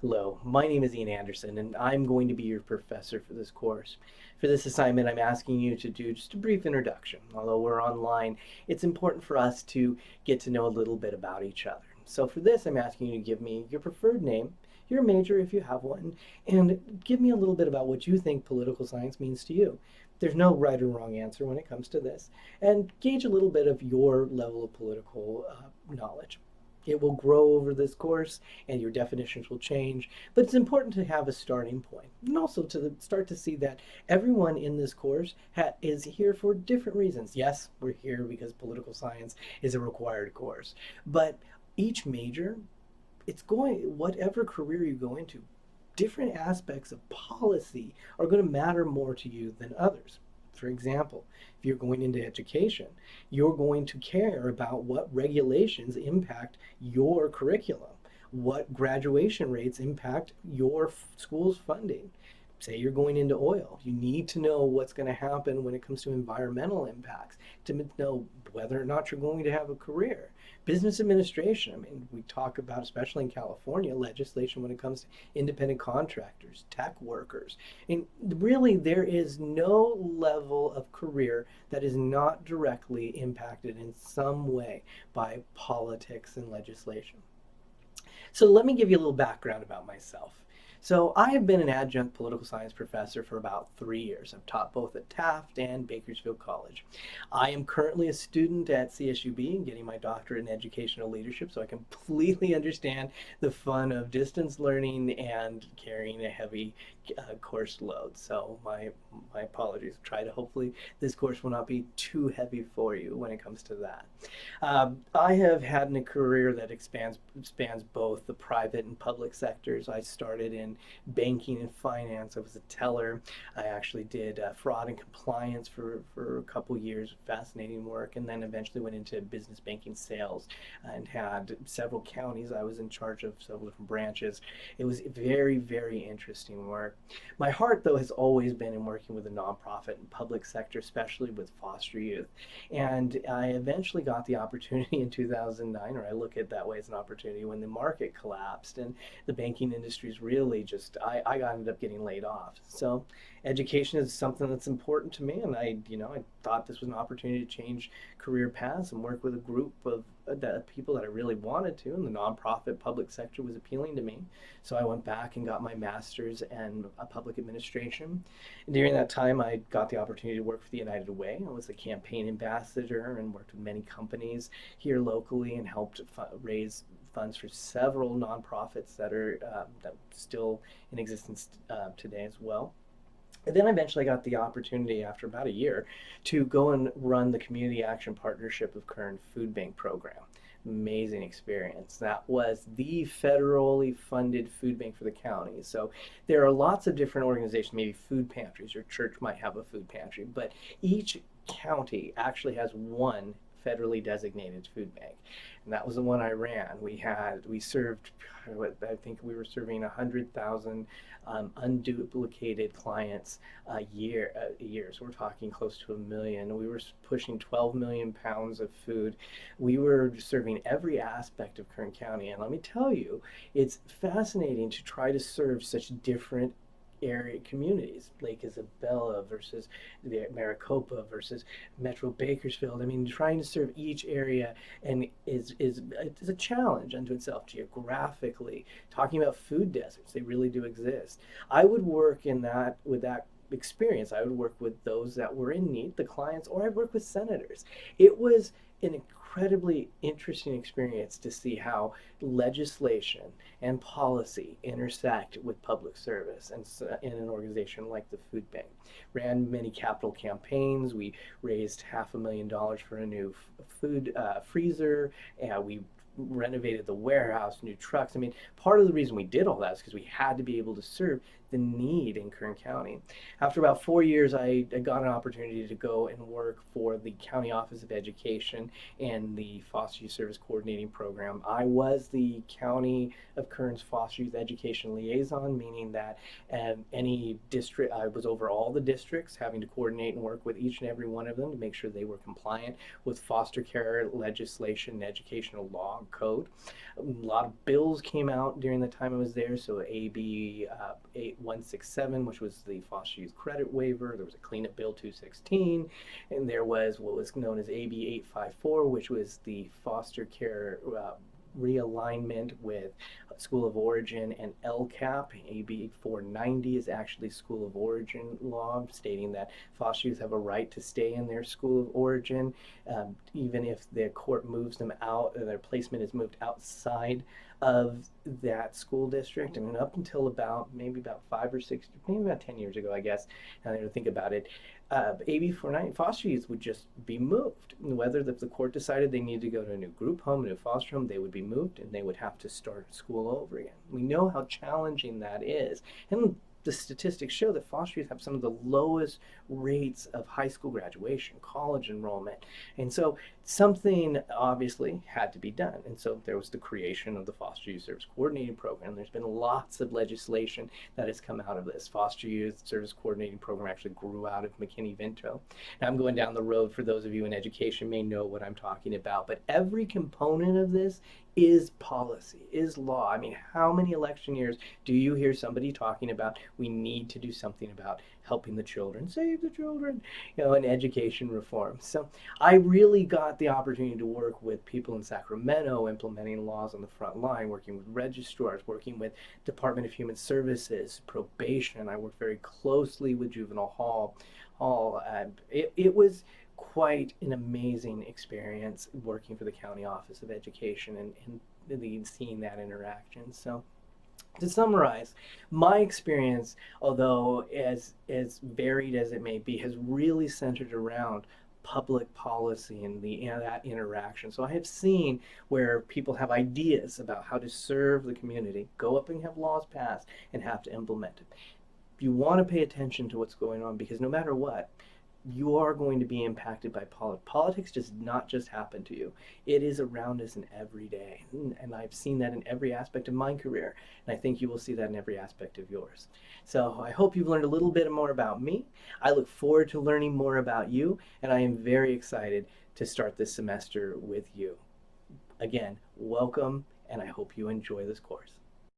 Hello, my name is Ian Anderson, and I'm going to be your professor for this course. For this assignment, I'm asking you to do just a brief introduction. Although we're online, it's important for us to get to know a little bit about each other. So for this, I'm asking you to give me your preferred name, your major if you have one, and give me a little bit about what you think political science means to you. There's no right or wrong answer when it comes to this, and gauge a little bit of your level of political knowledge. It will grow over this course and your definitions will change, but it's important to have a starting point and also to start to see that everyone in this course is here for different reasons. Yes, we're here because political science is a required course, but each major, whatever career you go into, different aspects of policy are going to matter more to you than others. For example, if you're going into education, you're going to care about what regulations impact your curriculum, what graduation rates impact your school's funding. Say you're going into oil, you need to know what's going to happen when it comes to environmental impacts to know whether or not you're going to have a career. Business administration, I mean, we talk about, especially in California, legislation when it comes to independent contractors, tech workers. And really, there is no level of career that is not directly impacted in some way by politics and legislation. So let me give you a little background about myself. So I have been an adjunct political science professor for about 3 years. I've taught both at Taft and Bakersfield College. I am currently a student at CSUB getting my doctorate in educational leadership, so I completely understand the fun of distance learning and carrying a heavy course load. So my apologies. Try to hopefully this course will not be too heavy for you when it comes to that. I have had a career that spans both the private and public sectors. I started in banking and finance. I was a teller. I actually did fraud and compliance for a couple years, fascinating work, and then eventually went into business banking sales and had several counties. I was in charge of several different branches. It was very, very interesting work. My heart, though, has always been in working with the nonprofit and public sector, especially with foster youth. And I eventually got the opportunity in 2009, or I look at it that way as an opportunity, when the market collapsed and the banking industry's really just, I ended up getting laid off. So education is something that's important to me, and I thought this was an opportunity to change career paths and work with a group of people that I really wanted to, and the nonprofit public sector was appealing to me. So I went back and got my master's in public administration. And during that time, I got the opportunity to work for the United Way. I was a campaign ambassador and worked with many companies here locally and helped raise funds for several nonprofits that are still in existence today as well. And then eventually I got the opportunity after about a year to go and run the Community Action Partnership of Kern Food Bank program. Amazing experience. That was the federally funded food bank for the county. So there are lots of different organizations, maybe food pantries. Your church might have a food pantry, but each county actually has one federally designated food bank, and that was the one I ran. We served, I think we were serving 100,000 unduplicated clients a year. So we're talking close to 1 million. We were pushing 12 million pounds of food. We were serving every aspect of Kern County, and let me tell you, it's fascinating to try to serve such different area communities, Lake Isabella versus the Maricopa versus Metro Bakersfield. I mean, trying to serve each area and is a challenge unto itself geographically. Talking about food deserts, they really do exist. I would work with that experience. I would work with those that were in need, the clients, or I'd work with senators. It was an incredibly interesting experience to see how legislation and policy intersect with public service and in an organization like the food bank. Ran many capital campaigns. We raised $500,000 for a new food freezer, and we renovated the warehouse, new trucks. I mean, part of the reason we did all that is because we had to be able to serve the need in Kern County. After about 4 years, I got an opportunity to go and work for the County Office of Education and the Foster Youth Service Coordinating Program. I was the County of Kern's Foster Youth Education Liaison, meaning that any district, I was over all the districts, having to coordinate and work with each and every one of them to make sure they were compliant with foster care legislation and educational law and code. A lot of bills came out during the time I was there, so AB 8167, which was the foster youth credit waiver. There was a cleanup bill 216, and there was what was known as AB 854, which was the foster care realignment with School of Origin and LCAP. AB 490 is actually School of Origin law, stating that foster youth have a right to stay in their School of Origin, even if the court moves them out, or their placement is moved outside of that school district. I mean, up until maybe about 5 or 6, maybe about 10 years ago, I guess, now that I think about it, AB 490 foster youth would just be moved. Whether the court decided they needed to go to a new group home, a new foster home, they would be moved and they would have to start school over again. We know how challenging that is. And the statistics show that foster youth have some of the lowest rates of high school graduation, college enrollment. And so something obviously had to be done. And so there was the creation of the Foster Youth Service Coordinating Program. There's been lots of legislation that has come out of this. Foster Youth Service Coordinating Program actually grew out of McKinney-Vento. Now I'm going down the road, for those of you in education may know what I'm talking about, but every component of this is policy, is law. I mean, how many election years do you hear somebody talking about we need to do something about helping the children, save the children, and education reform? So I really got the opportunity to work with people in Sacramento implementing laws on the front line, working with registrars, working with Department of Human Services, probation. I worked very closely with Juvenile Hall. It was quite an amazing experience working for the County Office of Education and seeing that interaction. So to summarize, my experience, although as varied as it may be, has really centered around public policy and that interaction. So I have seen where people have ideas about how to serve the community, go up and have laws passed, and have to implement it. You want to pay attention to what's going on, because no matter what, you are going to be impacted by politics. Politics does not just happen to you. It is around us in every day. And I've seen that in every aspect of my career. And I think you will see that in every aspect of yours. So I hope you've learned a little bit more about me. I look forward to learning more about you. And I am very excited to start this semester with you. Again, welcome, and I hope you enjoy this course.